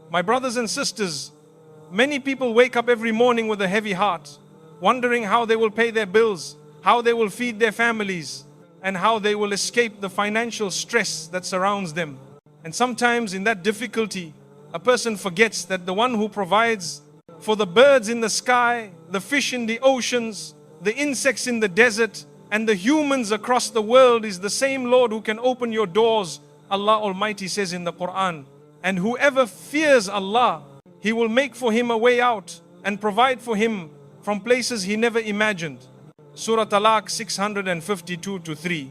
My brothers and sisters, many people wake up every morning with a heavy heart, wondering how they will pay their bills, how they will feed their families, and how they will escape the financial stress that surrounds them. And sometimes in that difficulty, a person forgets that the one who provides for the birds in the sky, the fish in the oceans, the insects in the desert, and the humans across the world is the same Lord who can open your doors. Allah Almighty says in the Quran, and whoever fears Allah, He will make for him a way out and provide for him from places he never imagined. Surah Talaq 652-3.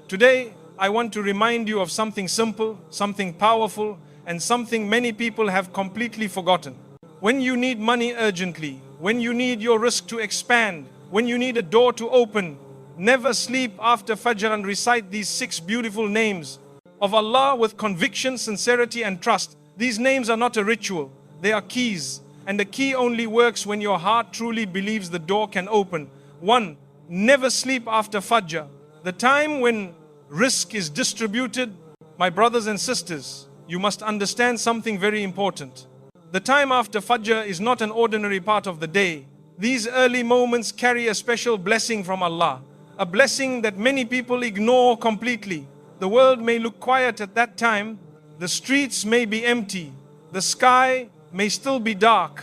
Today, I want to remind you of something simple, something powerful, and something many people have completely forgotten. When you need money urgently, when you need your rizq to expand, when you need a door to open, never sleep after Fajr and recite these 6 beautiful names of Allah with conviction, sincerity and trust. These names are not a ritual, they are keys. And the key only works when your heart truly believes the door can open. 1. Never sleep after Fajr. The time when rizq is distributed, my brothers and sisters, you must understand something very important. The time after Fajr is not an ordinary part of the day. These early moments carry a special blessing from Allah. A blessing that many people ignore completely. The world may look quiet at that time. The streets may be empty. The sky may still be dark.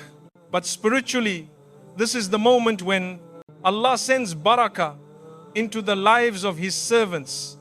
But spiritually, this is the moment when Allah sends Barakah into the lives of His servants.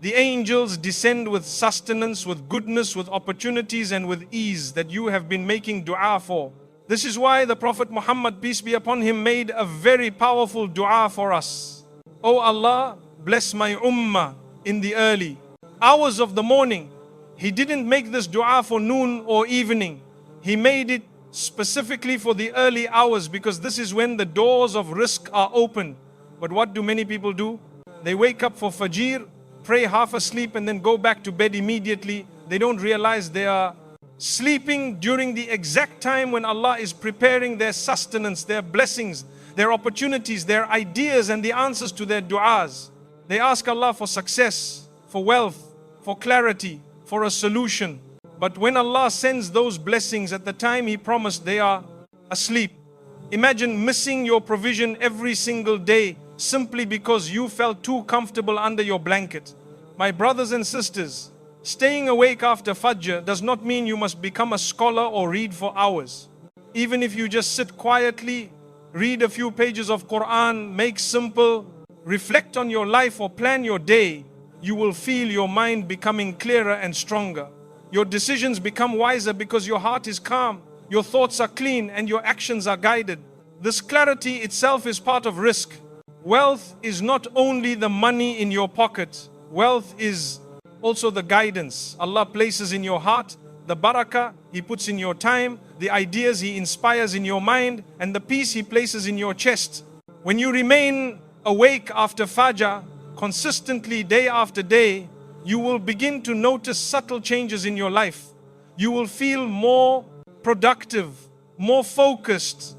The angels descend with sustenance, with goodness, with opportunities and with ease that you have been making dua for. This is why the Prophet Muhammad, peace be upon him, made a very powerful dua for us. Oh Allah, bless my ummah in the early hours of the morning. He didn't make this dua for noon or evening. He made it specifically for the early hours because this is when the doors of rizq are open. But what do many people do? They wake up for Fajr, pray half asleep and then go back to bed immediately. They don't realize they are sleeping during the exact time when Allah is preparing their sustenance, their blessings, their opportunities, their ideas and the answers to their du'as. They ask Allah for success, for wealth, for clarity, for a solution. But when Allah sends those blessings at the time He promised, they are asleep. Imagine missing your provision every single day simply because you felt too comfortable under your blanket. My brothers and sisters, staying awake after Fajr does not mean you must become a scholar or read for hours. Even if you just sit quietly, read a few pages of Quran, make simple, reflect on your life or plan your day, you will feel your mind becoming clearer and stronger. Your decisions become wiser because your heart is calm, your thoughts are clean and your actions are guided. This clarity itself is part of rizq. Wealth is not only the money in your pocket, wealth is also the guidance Allah places in your heart, the barakah He puts in your time, the ideas He inspires in your mind, and the peace He places in your chest. When you remain awake after Fajr, consistently day after day, you will begin to notice subtle changes in your life. You will feel more productive, more focused,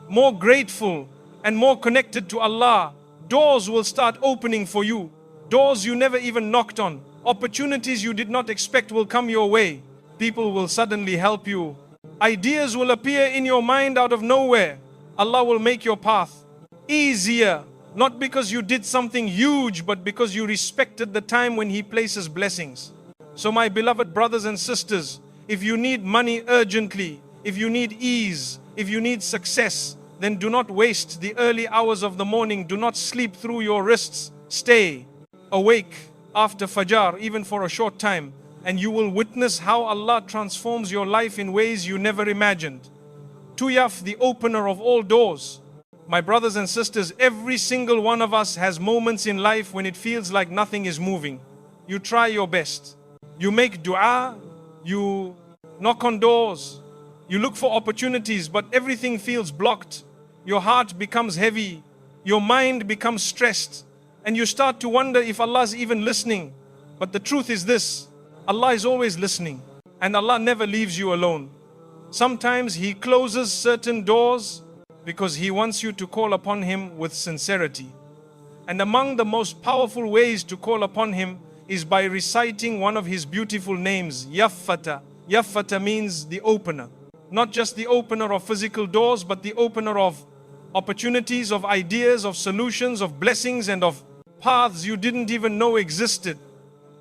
more grateful, and more connected to Allah. Doors will start opening for you. Doors you never even knocked on. Opportunities you did not expect will come your way. People will suddenly help you. Ideas will appear in your mind out of nowhere. Allah will make your path easier. Not because you did something huge, but because you respected the time when He places blessings. So my beloved brothers and sisters, if you need money urgently, if you need ease, if you need success, then do not waste the early hours of the morning. Do not sleep through your wrists. Stay awake after Fajr, even for a short time, and you will witness how Allah transforms your life in ways you never imagined. Tuyaf, the opener of all doors. My brothers and sisters, every single one of us has moments in life when it feels like nothing is moving. You try your best. You make dua, you knock on doors, you look for opportunities, but everything feels blocked. Your heart becomes heavy, your mind becomes stressed, and you start to wonder if Allah is even listening. But the truth is this, Allah is always listening, and Allah never leaves you alone. Sometimes He closes certain doors because He wants you to call upon Him with sincerity. And among the most powerful ways to call upon Him is by reciting one of His beautiful names, Yaffata, Yaffata means the opener. Not just the opener of physical doors, but the opener of opportunities, of ideas, of solutions, of blessings, and of paths you didn't even know existed.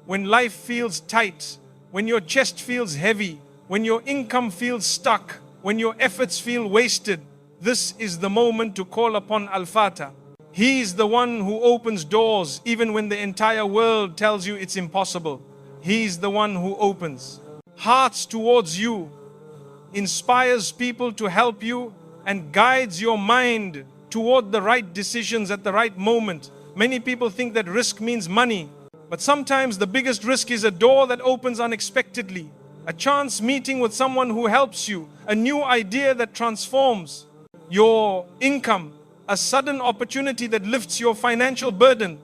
When life feels tight, when your chest feels heavy, when your income feels stuck, when your efforts feel wasted, this is the moment to call upon Al-Fatah. He is the one who opens doors even when the entire world tells you it's impossible. He is the one who opens hearts towards you, inspires people to help you, and guides your mind toward the right decisions at the right moment. Many people think that risk means money, but sometimes the biggest risk is a door that opens unexpectedly, a chance meeting with someone who helps you, a new idea that transforms your income, a sudden opportunity that lifts your financial burden.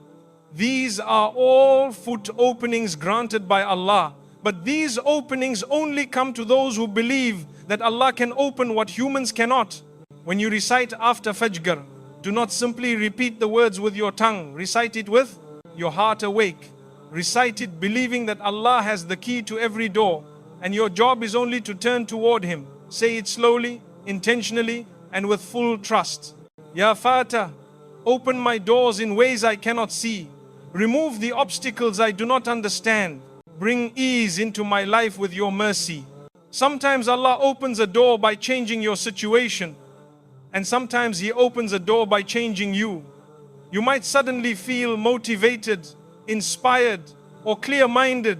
These are all foot openings granted by Allah. But these openings only come to those who believe that Allah can open what humans cannot. When you recite after Fajr, do not simply repeat the words with your tongue. Recite it with your heart awake. Recite it believing that Allah has the key to every door, and your job is only to turn toward Him. Say it slowly, intentionally, and with full trust. Ya Fatah, open my doors in ways I cannot see. Remove the obstacles I do not understand. Bring ease into my life with your mercy. Sometimes Allah opens a door by changing your situation, and sometimes He opens a door by changing you. You might suddenly feel motivated, inspired, or clear-minded.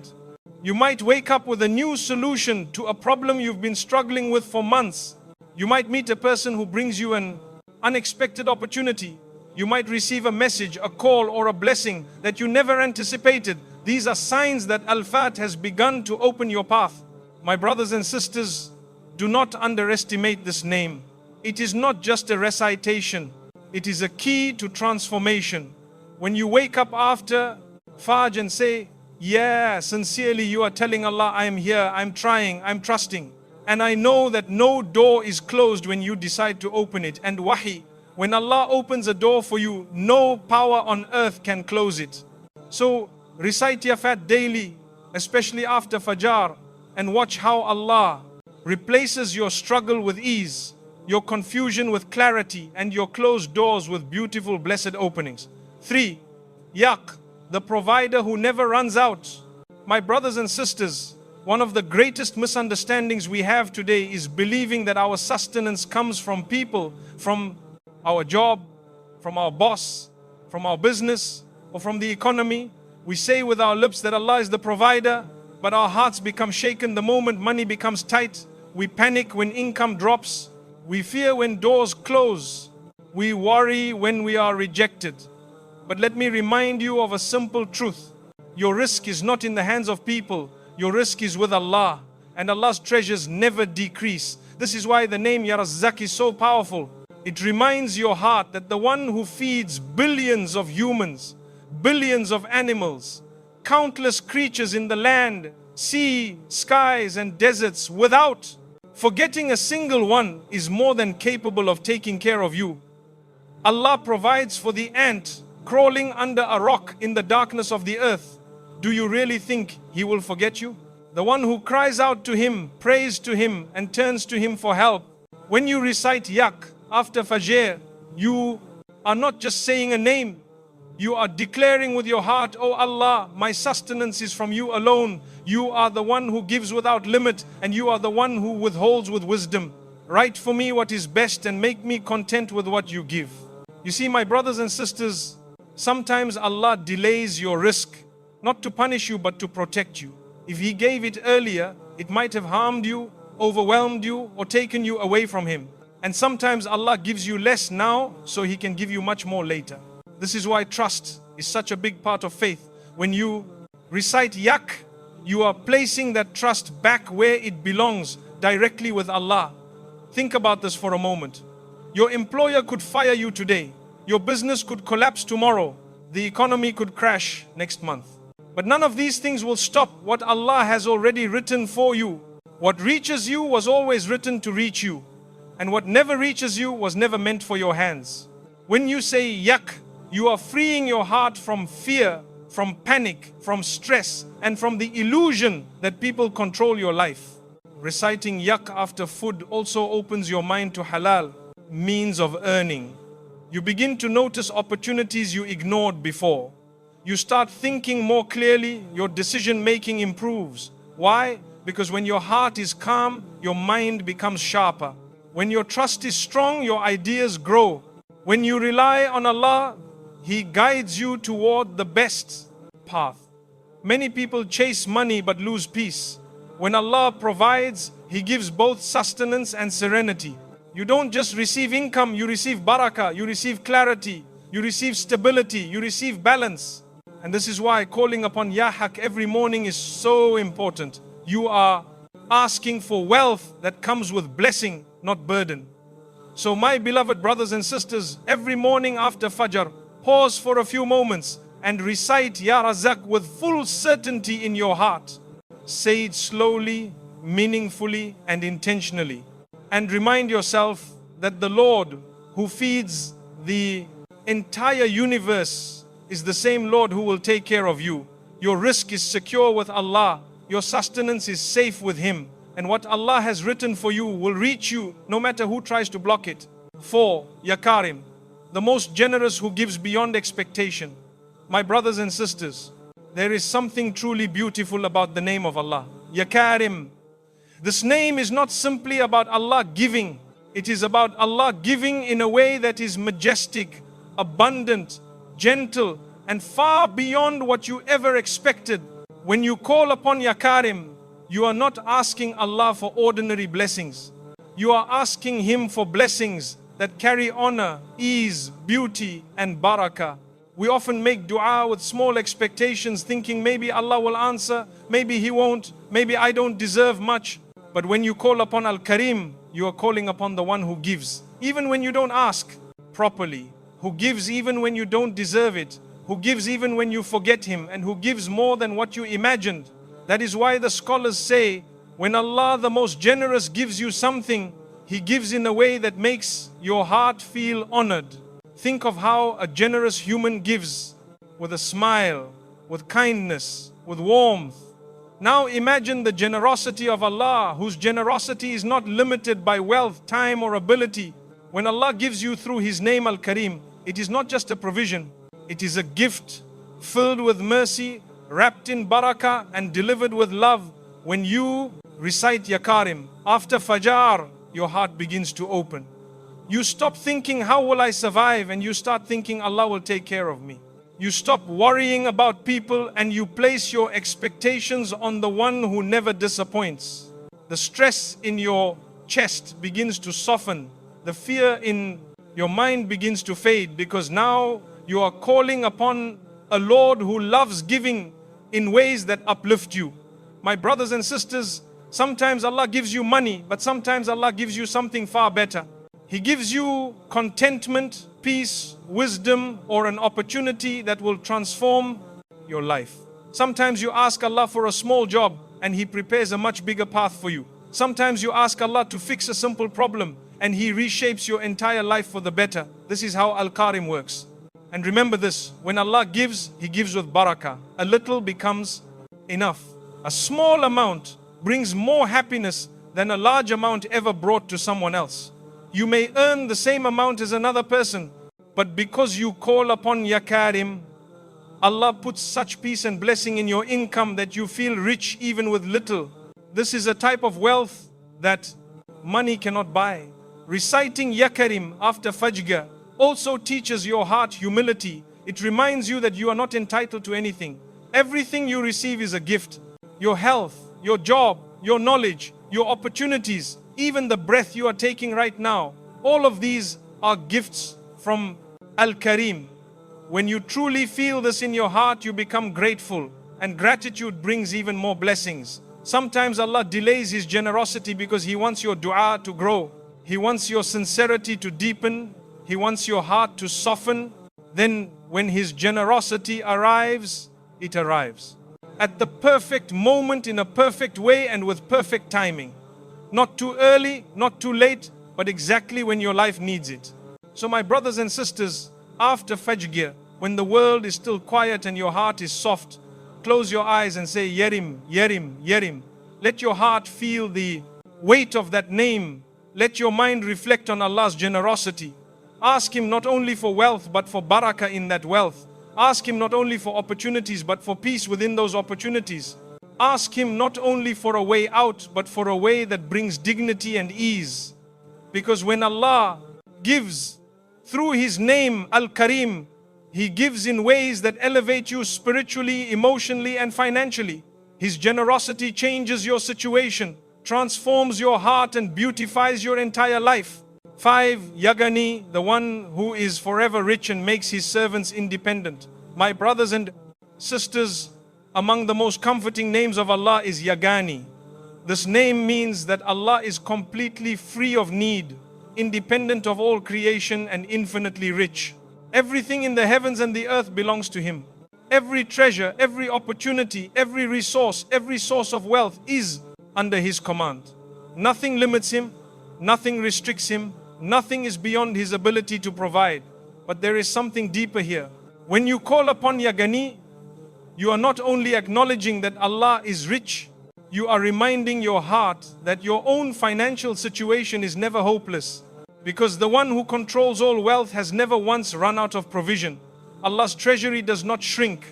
You might wake up with a new solution to a problem you've been struggling with for months. You might meet a person who brings you an unexpected opportunity. You might receive a message, a call, or a blessing that you never anticipated. These are signs that Al-Fat has begun to open your path. My brothers and sisters, do not underestimate this name. It is not just a recitation. It is a key to transformation. When you wake up after Fajr and say, yeah, sincerely you are telling Allah, I am here, I'm trying, I'm trusting. And I know that no door is closed when you decide to open it. And wahi, when Allah opens a door for you, no power on earth can close it. So recite Ya Fat daily, especially after Fajr, and watch how Allah replaces your struggle with ease, your confusion with clarity, and your closed doors with beautiful blessed openings. 3. Yaq, the provider who never runs out. My brothers and sisters, one of the greatest misunderstandings we have today is believing that our sustenance comes from people, from our job, from our boss, from our business, or from the economy. We say with our lips that Allah is the provider, but our hearts become shaken the moment money becomes tight. We panic when income drops. We fear when doors close. We worry when we are rejected. But let me remind you of a simple truth. Your risk is not in the hands of people. Your risk is with Allah. And Allah's treasures never decrease. This is why the name ar-Razzaq is so powerful. It reminds your heart that the one who feeds billions of humans, billions of animals, countless creatures in the land, sea, skies, and deserts without forgetting a single one is more than capable of taking care of you. Allah provides for the ant crawling under a rock in the darkness of the earth. Do you really think He will forget you? The one who cries out to Him, prays to Him, and turns to Him for help. When you recite Yaq after Fajr, you are not just saying a name. You are declaring with your heart, Oh Allah, my sustenance is from you alone. You are the one who gives without limit, and you are the one who withholds with wisdom. Write for me what is best and make me content with what you give. You see, my brothers and sisters, sometimes Allah delays your risk, not to punish you, but to protect you. If He gave it earlier, it might have harmed you, overwhelmed you, or taken you away from Him. And sometimes Allah gives you less now, so He can give you much more later. This is why trust is such a big part of faith. When you recite Yaq, you are placing that trust back where it belongs, directly with Allah. Think about this for a moment. Your employer could fire you today. Your business could collapse tomorrow. The economy could crash next month. But none of these things will stop what Allah has already written for you. What reaches you was always written to reach you. And what never reaches you was never meant for your hands. When you say Yaq, you are freeing your heart from fear, from panic, from stress, and from the illusion that people control your life. Reciting yak after food also opens your mind to halal, means of earning. You begin to notice opportunities you ignored before. You start thinking more clearly, your decision making improves. Why? Because when your heart is calm, your mind becomes sharper. When your trust is strong, your ideas grow. When you rely on Allah, He guides you toward the best path. Many people chase money but lose peace. When Allah provides, He gives both sustenance and serenity. You don't just receive income, you receive barakah, you receive clarity, you receive stability, you receive balance. And this is why calling upon Ya Haq every morning is so important. You are asking for wealth that comes with blessing, not burden. So my beloved brothers and sisters, every morning after Fajr, pause for a few moments and recite Ya Razzaq with full certainty in your heart. Say it slowly, meaningfully and intentionally. And remind yourself that the Lord who feeds the entire universe is the same Lord who will take care of you. Your rizq is secure with Allah. Your sustenance is safe with Him. And what Allah has written for you will reach you no matter who tries to block it. 4. Ya Karim, the most generous who gives beyond expectation. My brothers and sisters, there is something truly beautiful about the name of Allah. Ya Karim. This name is not simply about Allah giving. It is about Allah giving in a way that is majestic, abundant, gentle, and far beyond what you ever expected. When you call upon Ya Karim, you are not asking Allah for ordinary blessings. You are asking Him for blessings that carry honor, ease, beauty, and barakah. We often make dua with small expectations, thinking maybe Allah will answer, maybe He won't, maybe I don't deserve much. But when you call upon Al-Karim, you are calling upon the one who gives, even when you don't ask properly, who gives even when you don't deserve it, who gives even when you forget Him, and who gives more than what you imagined. That is why the scholars say, when Allah the most generous gives you something, He gives in a way that makes your heart feel honored. Think of how a generous human gives, with a smile, with kindness, with warmth. Now imagine the generosity of Allah, whose generosity is not limited by wealth, time or ability. When Allah gives you through His name Al-Karim, it is not just a provision, it is a gift filled with mercy, wrapped in barakah and delivered with love. When you recite Ya Karim, after Fajr, your heart begins to open. You stop thinking, how will I survive? And you start thinking, Allah will take care of me. You stop worrying about people and you place your expectations on the one who never disappoints. The stress in your chest begins to soften. The fear in your mind begins to fade, because now you are calling upon a Lord who loves giving in ways that uplift you. My brothers and sisters, sometimes Allah gives you money, but sometimes Allah gives you something far better. He gives you contentment, peace, wisdom, or an opportunity that will transform your life. Sometimes you ask Allah for a small job and He prepares a much bigger path for you. Sometimes you ask Allah to fix a simple problem and He reshapes your entire life for the better. This is how Al-Karim works. And remember this, when Allah gives, He gives with barakah. A little becomes enough. A small amount brings more happiness than a large amount ever brought to someone else. You may earn the same amount as another person, but because you call upon Ya Karim, Allah puts such peace and blessing in your income that you feel rich even with little. This is a type of wealth that money cannot buy. Reciting Ya Karim after Fajr also teaches your heart humility. It reminds you that you are not entitled to anything. Everything you receive is a gift. Your health, your job, your knowledge, your opportunities, even the breath you are taking right now, all of these are gifts from Al-Karim. When you truly feel this in your heart, you become grateful, and gratitude brings even more blessings. Sometimes Allah delays His generosity because He wants your dua to grow. He wants your sincerity to deepen. He wants your heart to soften. Then when His generosity arrives, it arrives at the perfect moment, in a perfect way, and with perfect timing. Not too early, not too late, but exactly when your life needs it. So my brothers and sisters, after Fajr, when the world is still quiet and your heart is soft, close your eyes and say, Yerim, Yerim, Yerim. Let your heart feel the weight of that name, let your mind reflect on Allah's generosity. Ask Him not only for wealth but for barakah in that wealth. Ask Him not only for opportunities but for peace within those opportunities. Ask Him not only for a way out but for a way that brings dignity and ease. Because when Allah gives through His name Al-Karim, He gives in ways that elevate you spiritually, emotionally and financially. His generosity changes your situation, transforms your heart and beautifies your entire life. 5. Yagani, the one who is forever rich and makes his servants independent. My brothers and sisters, among the most comforting names of Allah is Yagani. This name means that Allah is completely free of need, independent of all creation and infinitely rich. Everything in the heavens and the earth belongs to Him. Every treasure, every opportunity, every resource, every source of wealth is under His command. Nothing limits Him, nothing restricts Him, nothing is beyond His ability to provide. But there is something deeper here. When you call upon Yagani, you are not only acknowledging that Allah is rich, you are reminding your heart that your own financial situation is never hopeless. Because the one who controls all wealth has never once run out of provision. Allah's treasury does not shrink,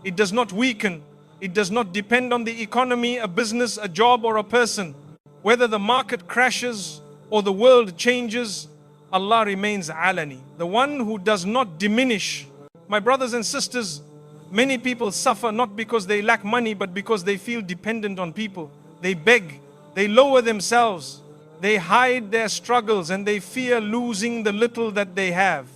it does not weaken, it does not depend on the economy, a business, a job or a person. Whether the market crashes or the world changes, Allah remains alani, the one who does not diminish. My brothers and sisters, many people suffer not because they lack money but because they feel dependent on people. They beg, they lower themselves, they hide their struggles and they fear losing the little that they have.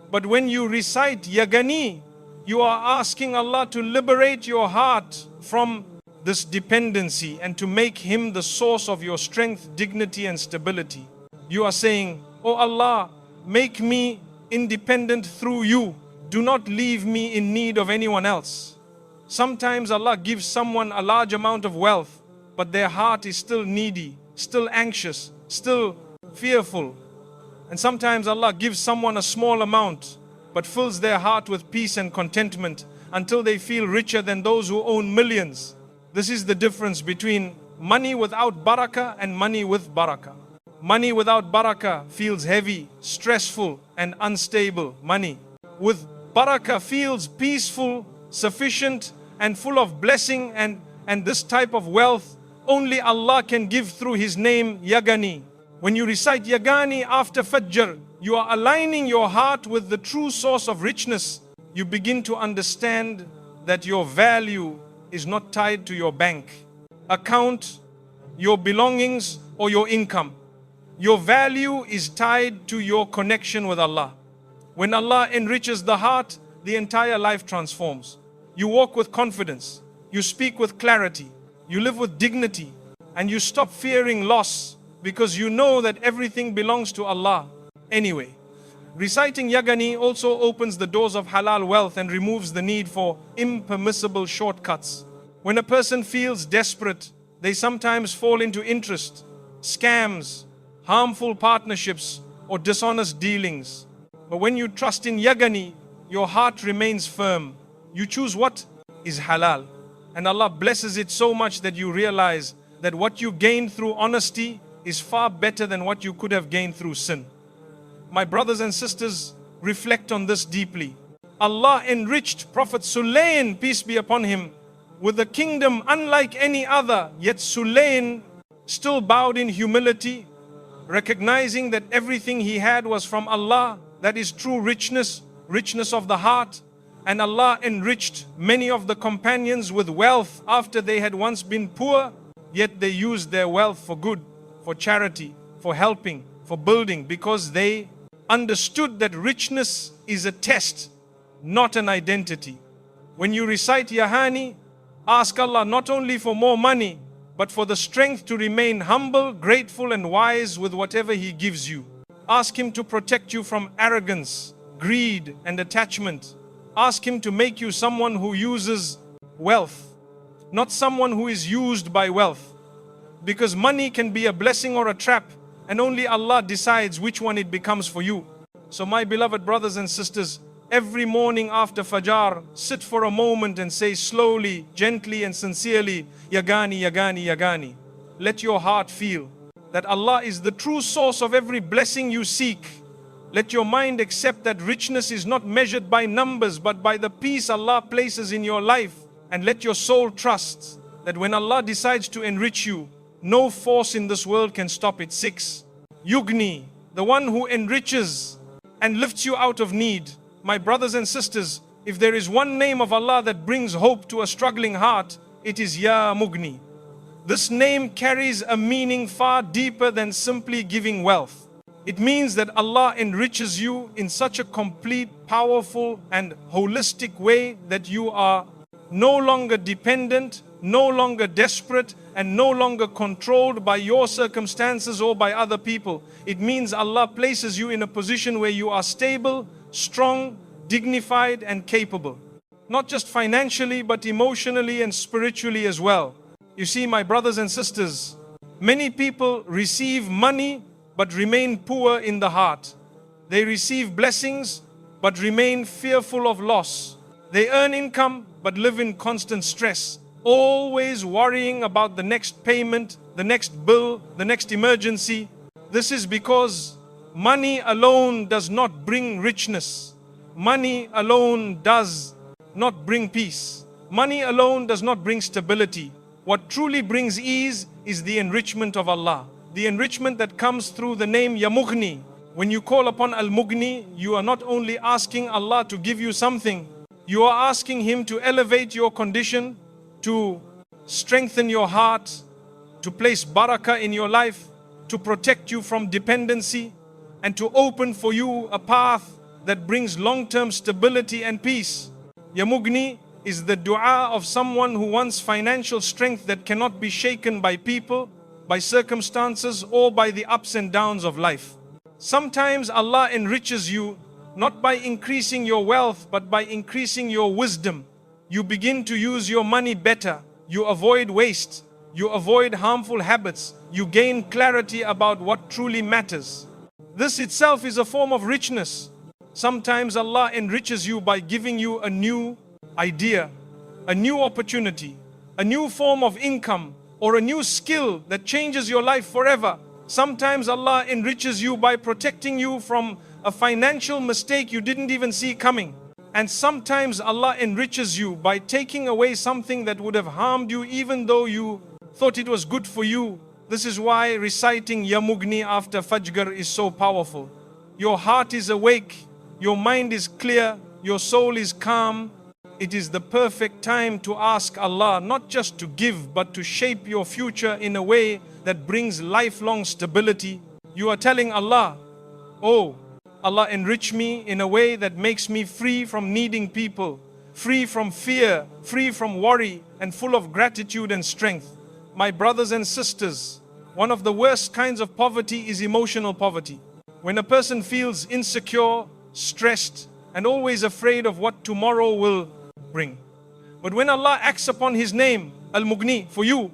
But when you recite Yagani, you are asking Allah to liberate your heart from this dependency and to make Him the source of your strength, dignity and stability. You are saying, "Oh Allah, make me independent through You. Do not leave me in need of anyone else." Sometimes Allah gives someone a large amount of wealth, but their heart is still needy, still anxious, still fearful. And sometimes Allah gives someone a small amount, but fills their heart with peace and contentment until they feel richer than those who own millions. This is the difference between money without barakah and money with barakah. Money without barakah feels heavy, stressful and unstable money. With barakah feels peaceful, sufficient and full of blessing, and this type of wealth only Allah can give through His name Yagani. When you recite Yagani after Fajr, you are aligning your heart with the true source of richness. You begin to understand that your value is not tied to your bank account, your belongings or your income. Your value is tied to your connection with Allah. When Allah enriches the heart, the entire life transforms. You walk with confidence, you speak with clarity, you live with dignity, and you stop fearing loss because you know that everything belongs to Allah anyway. Reciting Yagani also opens the doors of halal wealth and removes the need for impermissible shortcuts. When a person feels desperate, they sometimes fall into interest, scams, harmful partnerships, or dishonest dealings. But when you trust in Yagani, your heart remains firm. You choose what is halal, and Allah blesses it so much that you realize that what you gain through honesty is far better than what you could have gained through sin. My brothers and sisters, reflect on this deeply. Allah enriched Prophet Sulayn, peace be upon him, with a kingdom unlike any other, yet Sulayn still bowed in humility, recognizing that everything he had was from Allah. That is true richness, richness of the heart. And Allah enriched many of the companions with wealth after they had once been poor, yet they used their wealth for good, for charity, for helping, for building, because they understood that richness is a test, not an identity. When you recite Yahani, ask Allah not only for more money, but for the strength to remain humble, grateful and wise with whatever He gives you. Ask Him to protect you from arrogance, greed and attachment. Ask Him to make you someone who uses wealth, not someone who is used by wealth. Because money can be a blessing or a trap, and only Allah decides which one it becomes for you. So my beloved brothers and sisters, every morning after Fajr, sit for a moment and say slowly, gently and sincerely, Yagani, Yagani, Yagani. Let your heart feel. that Allah is the true source of every blessing you seek. Let your mind accept that richness is not measured by numbers but by the peace Allah places in your life. And let your soul trust that when Allah decides to enrich you, no force in this world can stop it. 6. Yugni, the one who enriches and lifts you out of need. My brothers and sisters, if there is one name of Allah that brings hope to a struggling heart, it is Ya Mugni. This name carries a meaning far deeper than simply giving wealth. It means that Allah enriches you in such a complete, powerful and holistic way that you are no longer dependent, no longer desperate, and no longer controlled by your circumstances or by other people. It means Allah places you in a position where you are stable, strong, dignified and capable. Not just financially but emotionally and spiritually as well. You see, my brothers and sisters, many people receive money but remain poor in the heart. They receive blessings but remain fearful of loss. They earn income but live in constant stress, always worrying about the next payment, the next bill, the next emergency. This is because money alone does not bring richness. Money alone does not bring peace. Money alone does not bring stability. What truly brings ease is the enrichment of Allah. The enrichment that comes through the name Ya Mughni. When you call upon Al-Mughni, you are not only asking Allah to give you something, you are asking Him to elevate your condition, to strengthen your heart, to place barakah in your life, to protect you from dependency, and to open for you a path that brings long-term stability and peace. Ya Mughni is the dua of someone who wants financial strength that cannot be shaken by people, by circumstances, or by the ups and downs of life. Sometimes Allah enriches you not by increasing your wealth but by increasing your wisdom. You begin to use your money better. You avoid waste. You avoid harmful habits. You gain clarity about what truly matters. This itself is a form of richness. Sometimes Allah enriches you by giving you a new idea, a new opportunity, a new form of income, or a new skill that changes your life forever. Sometimes Allah enriches you by protecting you from a financial mistake you didn't even see coming. And sometimes Allah enriches you by taking away something that would have harmed you even though you thought it was good for you. This is why reciting Ya Mughni after Fajr is so powerful. Your heart is awake, your mind is clear, your soul is calm. It is the perfect time to ask Allah not just to give but to shape your future in a way that brings lifelong stability. You are telling Allah, oh, Allah enrich me in a way that makes me free from needing people, free from fear, free from worry, and full of gratitude and strength. My brothers and sisters, one of the worst kinds of poverty is emotional poverty. When a person feels insecure, stressed, and always afraid of what tomorrow will bring. But when Allah acts upon His name, Al-Mughni, for you,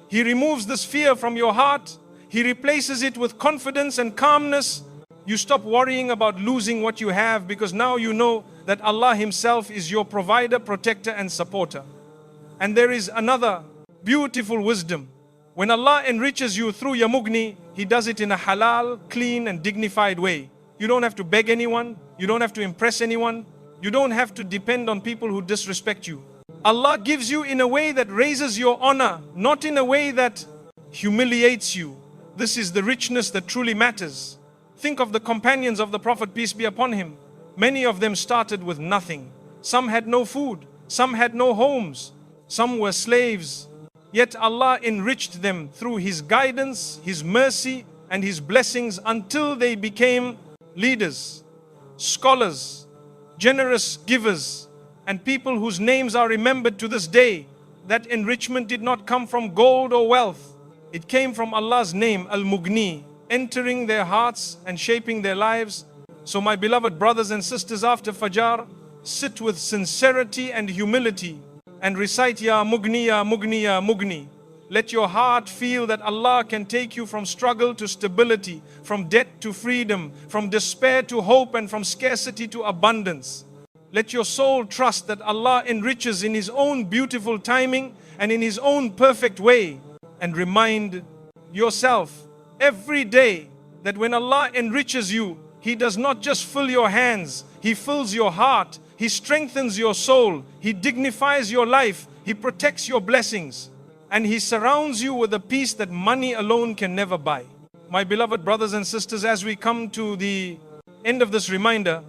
He removes this fear from your heart. He replaces it with confidence and calmness. You stop worrying about losing what you have because now you know that Allah Himself is your provider, protector and supporter. And there is another beautiful wisdom. When Allah enriches you through Ya Mughni, He does it in a halal, clean and dignified way. You don't have to beg anyone. You don't have to impress anyone. You don't have to depend on people who disrespect you. Allah gives you in a way that raises your honor, not in a way that humiliates you. This is the richness that truly matters. Think of the companions of the Prophet, peace be upon him. Many of them started with nothing. Some had no food. Some had no homes. Some were slaves. Yet Allah enriched them through His guidance, His mercy and His blessings until they became leaders, scholars, generous givers, and people whose names are remembered to this day. That enrichment did not come from gold or wealth. It came from Allah's name, Al-Mughni, entering their hearts and shaping their lives. So my beloved brothers and sisters, after Fajr, sit with sincerity and humility and recite Ya Mughni, Ya Mughni, Ya Mughni. Let your heart feel that Allah can take you from struggle to stability, from debt to freedom, from despair to hope, and from scarcity to abundance. Let your soul trust that Allah enriches in His own beautiful timing and in His own perfect way. And remind yourself every day that when Allah enriches you, He does not just fill your hands, He fills your heart, He strengthens your soul, He dignifies your life, He protects your blessings, and He surrounds you with a peace that money alone can never buy. My beloved brothers and sisters, as we come to the end of this reminder,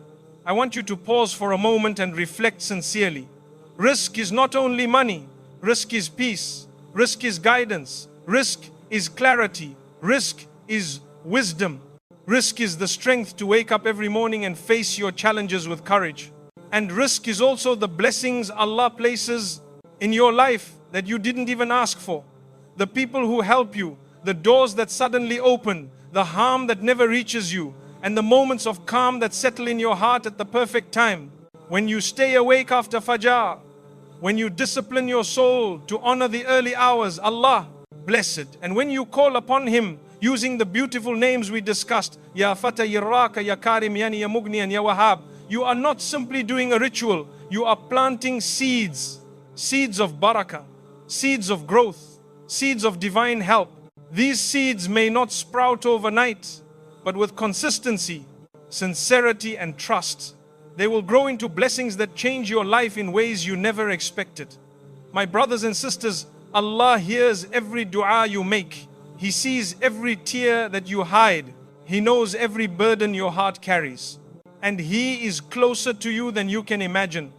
I want you to pause for a moment and reflect sincerely. Rizq is not only money, rizq is peace, rizq is guidance, rizq is clarity, rizq is wisdom, rizq is the strength to wake up every morning and face your challenges with courage. And rizq is also the blessings Allah places in your life that you didn't even ask for. The people who help you, the doors that suddenly open, the harm that never reaches you, and the moments of calm that settle in your heart at the perfect time. When you stay awake after Fajr, when you discipline your soul to honor the early hours, Allah, blessed. And when you call upon Him using the beautiful names we discussed, Ya Fata, Ya Raka, Ya Karim, Yani, Ya Mughni, and Ya Wahhab, you are not simply doing a ritual, you are planting seeds, seeds of barakah, seeds of growth, seeds of divine help. These seeds may not sprout overnight, but with consistency, sincerity, and trust, they will grow into blessings that change your life in ways you never expected. My brothers and sisters, Allah hears every dua you make. He sees every tear that you hide. He knows every burden your heart carries. And He is closer to you than you can imagine.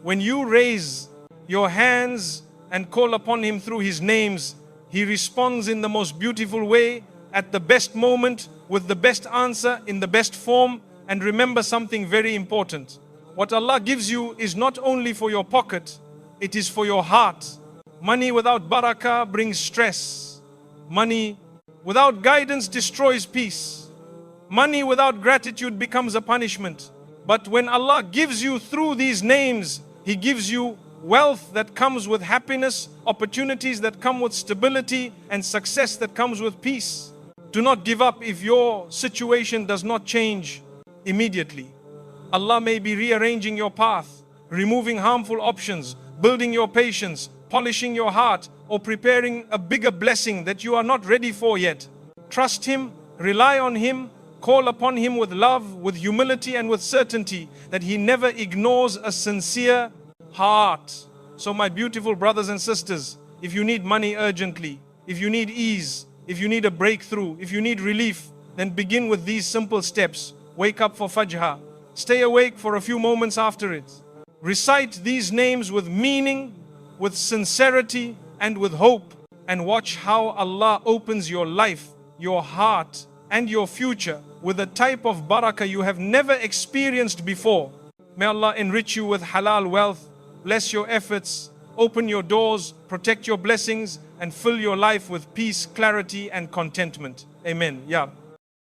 When you raise your hands and call upon Him through His names, He responds in the most beautiful way, at the best moment, with the best answer, in the best form. And remember something very important. What Allah gives you is not only for your pocket, it is for your heart. Money without barakah brings stress. Money without guidance destroys peace. Money without gratitude becomes a punishment. But when Allah gives you through these names, He gives you wealth that comes with happiness, opportunities that come with stability, and success that comes with peace. Do not give up if your situation does not change immediately. Allah may be rearranging your path, removing harmful options, building your patience, polishing your heart, or preparing a bigger blessing that you are not ready for yet. Trust Him, rely on Him, call upon Him with love, with humility, and with certainty that He never ignores a sincere heart. So my beautiful brothers and sisters, if you need money urgently, if you need ease, if you need a breakthrough, if you need relief, then begin with these simple steps. Wake up for Fajr. Stay awake for a few moments after it. Recite these names with meaning, with sincerity, and with hope. And watch how Allah opens your life, your heart, and your future with a type of barakah you have never experienced before. May Allah enrich you with halal wealth, bless your efforts, open your doors, protect your blessings, and fill your life with peace, clarity, and contentment. Amen. Ya.